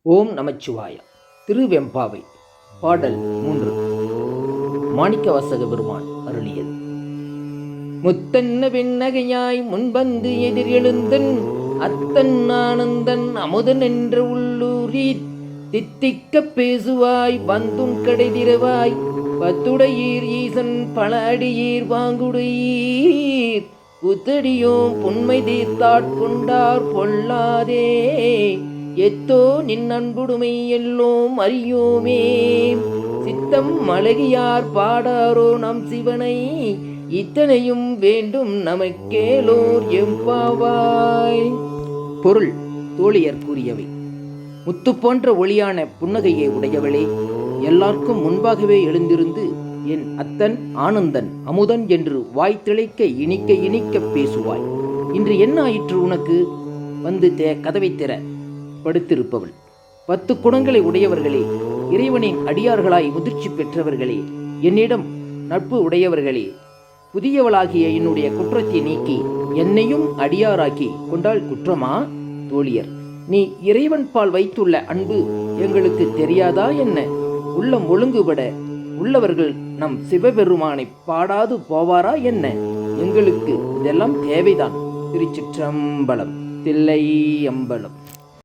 ஓம் நமச்சிவாய. திருவெம்பாவை பாடல் 3. மாணிக்கவாசக பெருமான் அருளியது. முத்தன்ன வெண்ணகையாய் முன்வந்து எதிர் எழுந்தன் அத்தன் ஆனந்தன் அமுதன் என்ற உள்ளூரி தித்திக்க பேசுவாய் வந்தும் கடைதிரவாய் பத்துடையீர் ஈசன் பல அடியீர் வாங்குடையீர் புத்தடியோம் புன்மை தீர்த்தாட்கொண்டார் பொல்லாதே எத்தோ நின் அன்புடுமை எல்லோம் அறியோமே சித்தம் மலகியார் பாடாரோ நம் சிவனை இத்தனையும் வேண்டும் நமக்கேலோர் எம்பாவாய். பொருள் தோழியர் கூறியவை. முத்து போன்ற ஒளியான புன்னகையை உடையவளே, எல்லாருக்கும் முன்பாகவே எழுந்திருந்து என் அத்தன் ஆனந்தன் அமுதன் என்று வாய் திளைக்க இனிக்க இனிக்க பேசுவாய். இன்று என்ன ஆயிற்று உனக்கு? வந்து கதவை திற. படுத்திருப்பவள். 10 குணங்களை உடையவர்களே, இறைவனின் அடியார்களாய் முதிர்ச்சி பெற்றவர்களே, என்னிடம் நட்பு உடையவர்களே, புதியவளாகிய என்னுடைய குற்றத்தை நீக்கி என்னையும் அடியாராக்கி கொண்டால் குற்றமா? தோழியர், நீ இறைவன் பால் வைத்துள்ள அன்பு எங்களுக்கு தெரியாதா என்ன? உள்ளம் ஒழுங்குபட உள்ளவர்கள் நம் சிவபெருமானை பாடாது போவாரா என்ன? எங்களுக்கு இதெல்லாம் தேவைதான். திருச்சிற்றம்பலம். தில்லை அம்பலம்.